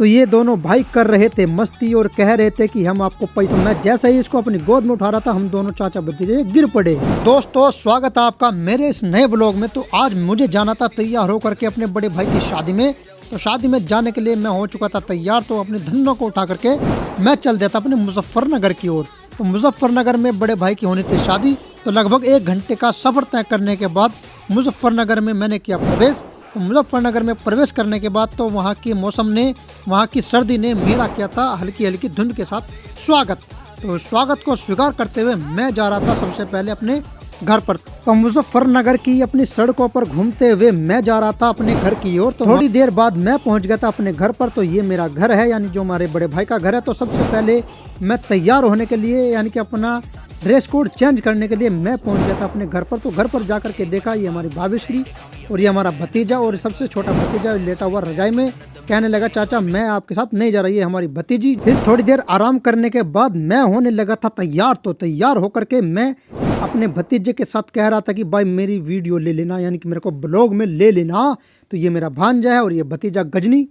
तो ये दोनों भाई कर रहे थे मस्ती और कह रहे थे कि हम आपको पैसा। मैं जैसे ही इसको अपनी गोद में उठा रहा था, हम दोनों चाचा भतीजे गिर पड़े। दोस्तों स्वागत है आपका मेरे इस नए ब्लॉग में। तो आज मुझे जाना था तैयार होकर के अपने बड़े भाई की शादी में। तो शादी में जाने के लिए मैं हो चुका था तैयार। तो अपने धनों को उठा करके मैं चल देता अपने मुजफ्फरनगर की ओर। तो मुजफ्फरनगर में बड़े भाई की होनी थी शादी। तो लगभग 1 घंटे का सफर तय करने के बाद मुजफ्फरनगर में मैंने किया प्रवेश। तो मुजफ्फरनगर में प्रवेश करने के बाद तो वहाँ की मौसम ने, वहाँ की सर्दी ने मेरा किया था हल्की हल्की धुंध के साथ स्वागत। तो स्वागत को स्वीकार करते हुए मैं जा रहा था सबसे पहले अपने घर पर। तो मुजफ्फरनगर की अपनी सड़कों पर घूमते हुए मैं जा रहा था अपने घर की ओर। तो थोड़ी देर बाद मैं पहुंच गया था अपने घर पर। तो ये मेरा घर है, यानी जो हमारे बड़े भाई का घर है। तो सबसे पहले मैं तैयार होने के लिए, यानी कि अपना ड्रेस कोड चेंज करने के लिए मैं पहुंच गया था अपने घर पर। तो घर पर जाकर के देखा, ये हमारी भाभी श्री और ये हमारा भतीजा और सबसे छोटा भतीजा लेटा हुआ रजाई में। कहने लगा चाचा मैं आपके साथ नहीं जा रही है हमारी भतीजी। फिर थोड़ी देर आराम करने के बाद मैं होने लगा था तैयार। तो तैयार होकर के मैं अपने भतीजे के साथ कह रहा था कि भाई मेरी वीडियो ले लेना, यानी कि मेरे को ब्लॉग में ले लेना। तो ये मेरा भांजा है और ये भतीजा गजनी।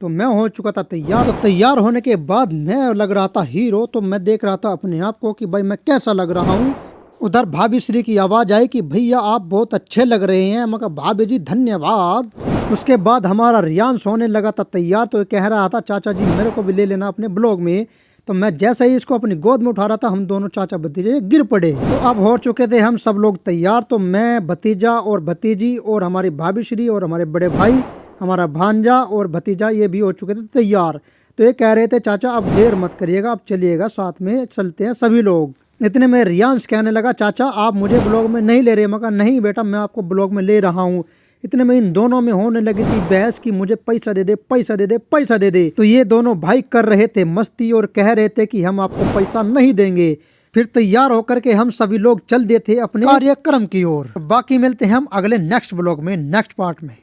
तो मैं हो चुका था तैयार। तो तैयार होने के बाद मैं लग रहा था हीरो। तो मैं देख रहा था अपने आप को कि भाई मैं कैसा लग रहा हूँ। उधर भाभी श्री की आवाज़ आई कि भैया आप बहुत अच्छे लग रहे हैं। मैं कहा भाभी जी धन्यवाद। उसके बाद हमारा रियांश होने लगा था तैयार। तो कह रहा था चाचा जी मेरे को भी ले लेना अपने ब्लॉग में। तो मैं जैसे ही इसको अपनी गोद में उठा रहा था, हम दोनों चाचा भतीजे गिर पड़े। तो अब हो चुके थे हम सब लोग तैयार। तो मैं, भतीजा और भतीजी और हमारी भाभी श्री और हमारे बड़े भाई, हमारा भांजा और भतीजा, ये भी हो चुके थे तैयार। तो ये कह रहे थे चाचा अब देर मत करिएगा, अब चलिएगा, साथ में चलते हैं सभी लोग। इतने में रियांश कहने लगा चाचा आप मुझे ब्लॉग में नहीं ले रहे। मैं कहा नहीं बेटा मैं आपको ब्लॉग में ले रहा हूँ। इतने में इन दोनों में होने लगी थी बहस कि मुझे पैसा दे दे, पैसा दे दे, पैसा दे दे। तो ये दोनों भाई कर रहे थे मस्ती और कह रहे थे कि हम आपको पैसा नहीं देंगे। फिर तैयार होकर के हम सभी लोग चल दिए थे अपने कार्यक्रम की ओर। बाकी मिलते हैं हम अगले नेक्स्ट ब्लॉग में, नेक्स्ट पार्ट में।